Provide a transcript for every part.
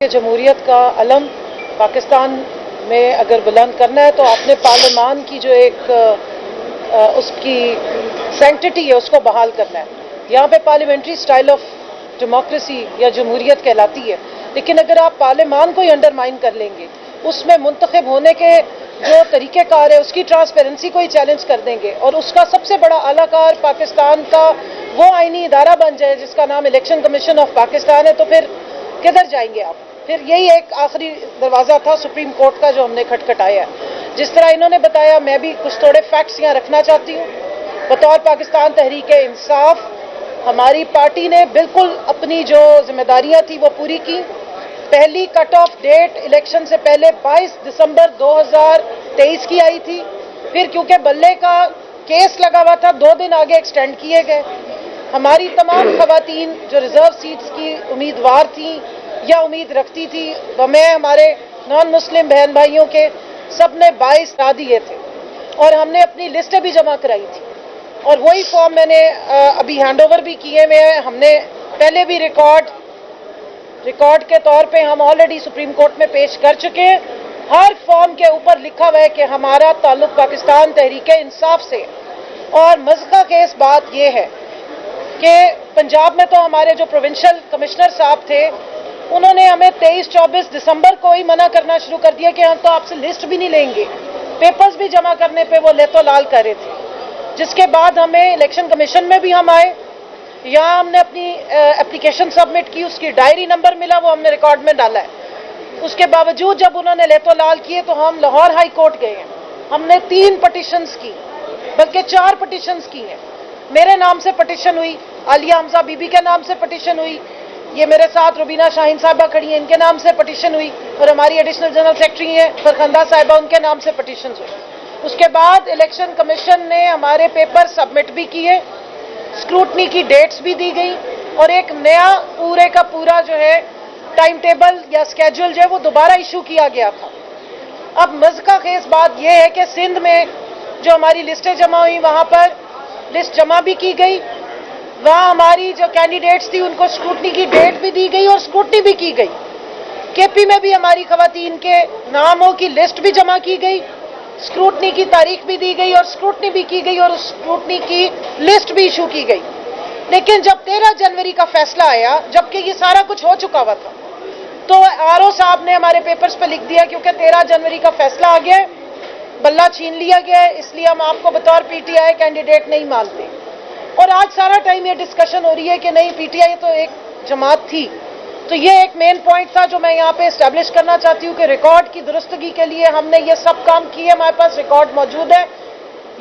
کہ جمہوریت کا علم پاکستان میں اگر بلند کرنا ہے تو آپ نے پارلیمان کی جو ایک اس کی سینکٹیٹی ہے اس کو بحال کرنا ہے۔ یہاں پہ پارلیمنٹری سٹائل آف ڈیموکریسی یا جمہوریت کہلاتی ہے، لیکن اگر آپ پارلیمان کو ہی انڈرمائن کر لیں گے، اس میں منتخب ہونے کے جو طریقہ کار ہے اس کی ٹرانسپیرنسی کو ہی چیلنج کر دیں گے اور اس کا سب سے بڑا اعلیٰ کار پاکستان کا وہ آئینی ادارہ بن جائے جس کا نام الیکشن کمیشن آف پاکستان ہے، تو پھر کدھر جائیں گے آپ؟ پھر یہی ایک آخری دروازہ تھا سپریم کورٹ کا جو ہم نے کھٹکھٹایا ہے۔ جس طرح انہوں نے بتایا، میں بھی کچھ تھوڑے فیکٹس یہاں رکھنا چاہتی ہوں۔ بطور پاکستان تحریک انصاف ہماری پارٹی نے بالکل اپنی جو ذمہ داریاں تھی وہ پوری کی۔ پہلی کٹ آف ڈیٹ الیکشن سے پہلے 22 دسمبر 2023 کی آئی تھی، پھر کیونکہ بلے کا کیس لگا ہوا تھا 2 دن آگے ایکسٹینڈ کیے گئے۔ ہماری تمام خواتین جو ریزرو سیٹس کی امیدوار تھیں یا امید رکھتی تھی، میں ہمارے نان مسلم بہن بھائیوں کے سب نے 22 لا دیے تھے اور ہم نے اپنی لسٹیں بھی جمع کرائی تھی، اور وہی فارم میں نے ابھی ہینڈ اوور بھی کیے ہوئے ہیں۔ ہم نے پہلے بھی ریکارڈ کے طور پہ ہم آلریڈی سپریم کورٹ میں پیش کر چکے ہیں۔ ہر فارم کے اوپر لکھا ہوا ہے کہ ہمارا تعلق پاکستان تحریک انصاف سے۔ اور مضحکہ خیز بات یہ ہے کہ پنجاب میں تو ہمارے جو پروونشل کمشنر صاحب تھے انہوں نے ہمیں 23-24 دسمبر کو ہی منع کرنا شروع کر دیا کہ ہم تو آپ سے لسٹ بھی نہیں لیں گے، پیپرز بھی جمع کرنے پہ وہ لیتو لال کر رہے تھے۔ جس کے بعد ہمیں الیکشن کمیشن میں بھی ہم آئے، یہاں ہم نے اپنی اپلیکیشن سبمٹ کی، اس کی ڈائری نمبر ملا، وہ ہم نے ریکارڈ میں ڈالا ہے۔ اس کے باوجود جب انہوں نے لیتو لال کیے تو ہم لاہور ہائی کورٹ گئے ہیں، ہم نے 3 پٹیشنز کی، بلکہ 4 پٹیشنز کی ہیں۔ میرے نام سے پٹیشن ہوئی، عالیہ حمزہ بی بی کے نام سے پٹیشن ہوئی، یہ میرے ساتھ روبینہ شاہین صاحبہ کھڑی ہیں، ان کے نام سے پٹیشن ہوئی، اور ہماری ایڈیشنل جنرل سیکرٹری ہیں فرخندہ صاحبہ، ان کے نام سے پٹیشنز ہوئی۔ اس کے بعد الیکشن کمیشن نے ہمارے پیپر سبمٹ بھی کیے، اسکروٹنی کی ڈیٹس بھی دی گئی، اور ایک نیا پورے کا پورا جو ہے ٹائم ٹیبل یا اسکیجول جو ہے وہ دوبارہ ایشو کیا گیا تھا۔ اب مضحکہ خیز بات یہ ہے کہ سندھ میں جو ہماری لسٹیں جمع ہوئی وہاں پر لسٹ جمع بھی کی گئی، وہاں ہماری جو کینڈیڈیٹس تھی ان کو اسکروٹنی کی ڈیٹ بھی دی گئی اور اسکروٹنی بھی کی گئی۔ کے پی میں بھی ہماری خواتین کے ناموں کی لسٹ بھی جمع کی گئی، اسکروٹنی کی تاریخ بھی دی گئی اور اسکروٹنی بھی کی گئی اور اسکروٹنی کی لسٹ بھی ایشو کی گئی۔ لیکن جب 13 جنوری کا فیصلہ آیا، جبکہ یہ سارا کچھ ہو چکا ہوا تھا، تو آر او صاحب نے ہمارے پیپرز پہ لکھ دیا کیونکہ 13 جنوری کا فیصلہ آ گیا ہے، بلہ چھین لیا گیا ہے، اس لیے ہم آپ کو بطور پی ٹی آئی کینڈیڈیٹ نہیں مانتے۔ اور آج سارا ٹائم یہ ڈسکشن ہو رہی ہے کہ نہیں، پی ٹی آئی تو ایک جماعت تھی۔ تو یہ ایک مین پوائنٹ تھا جو میں یہاں پہ اسٹیبلش کرنا چاہتی ہوں کہ ریکارڈ کی درستگی کے لیے ہم نے یہ سب کام کیے، ہمارے پاس ریکارڈ موجود ہے۔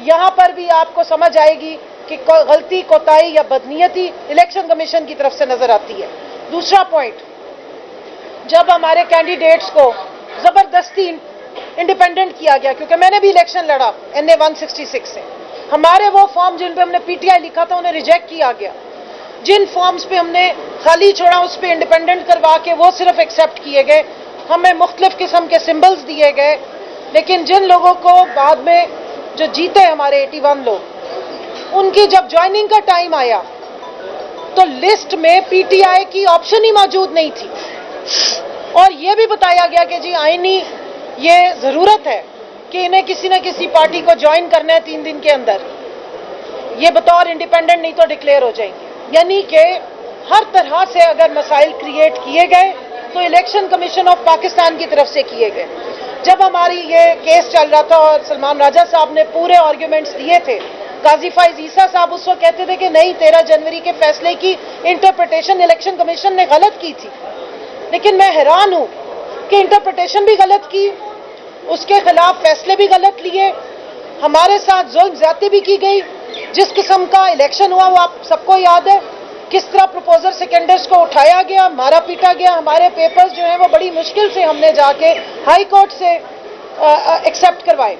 یہاں پر بھی آپ کو سمجھ آئے گی کہ غلطی، کوتاہی یا بدنیتی الیکشن کمیشن کی طرف سے نظر آتی ہے۔ دوسرا پوائنٹ، جب ہمارے کینڈیڈیٹس کو زبردستی انڈیپینڈنٹ کیا گیا، کیونکہ میں نے بھی الیکشن لڑا NA 166 سے، ہمارے وہ فارم جن پہ ہم نے پی ٹی آئی لکھا تھا انہیں ریجیکٹ کیا گیا، جن فارمز پہ ہم نے خالی چھوڑا اس پہ انڈیپینڈنٹ کروا کے وہ صرف ایکسیپٹ کیے گئے، ہمیں مختلف قسم کے سمبلز دیے گئے، لیکن جن لوگوں کو بعد میں جو جیتے ہمارے 81 لوگ، ان کی جب جوائننگ کا ٹائم آیا تو لسٹ میں پی ٹی آئی کی آپشن ہی موجود نہیں تھی، اور یہ بھی بتایا گیا کہ جی آئینی یہ ضرورت ہے کہ انہیں کسی نہ کسی پارٹی کو جوائن کرنا ہے 3 دن کے اندر، یہ بطور انڈیپینڈنٹ نہیں تو ڈکلیئر ہو جائیں گے۔ یعنی کہ ہر طرح سے اگر مسائل کریٹ کیے گئے تو الیکشن کمیشن آف پاکستان کی طرف سے کیے گئے۔ جب ہماری یہ کیس چل رہا تھا اور سلمان راجہ صاحب نے پورے آرگیومنٹس دیے تھے، قاضی فائز عیسیٰ صاحب اس وقت کہتے تھے کہ نہیں، 13 جنوری کے فیصلے کی انٹرپریٹیشن الیکشن کمیشن نے غلط کی تھی، لیکن میں حیران ہوں کہ انٹرپریٹیشن بھی غلط کی، اس کے خلاف فیصلے بھی غلط لیے، ہمارے ساتھ ظلم زیادتی بھی کی گئی۔ جس قسم کا الیکشن ہوا وہ آپ سب کو یاد ہے، کس طرح پروپوزر سیکنڈرز کو اٹھایا گیا، مارا پیٹا گیا، ہمارے پیپرز جو ہیں وہ بڑی مشکل سے ہم نے جا کے ہائی کورٹ سے ایکسیپٹ کروائے،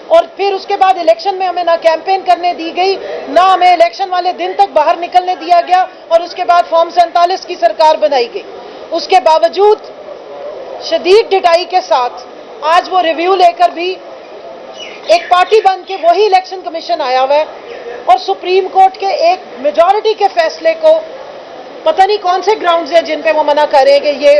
اور پھر اس کے بعد الیکشن میں ہمیں نہ کیمپین کرنے دی گئی، نہ ہمیں الیکشن والے دن تک باہر نکلنے دیا گیا، اور اس کے بعد فارم 47 کی سرکار بنائی گئی۔ اس کے باوجود شدید ڈٹائی کے ساتھ آج وہ ریویو لے کر بھی ایک پارٹی بن کے وہی الیکشن کمیشن آیا ہوا ہے، اور سپریم کورٹ کے ایک میجورٹی کے فیصلے کو پتہ نہیں کون سے گراؤنڈز ہیں جن پہ وہ منع کر رہے ہیں کہ یہ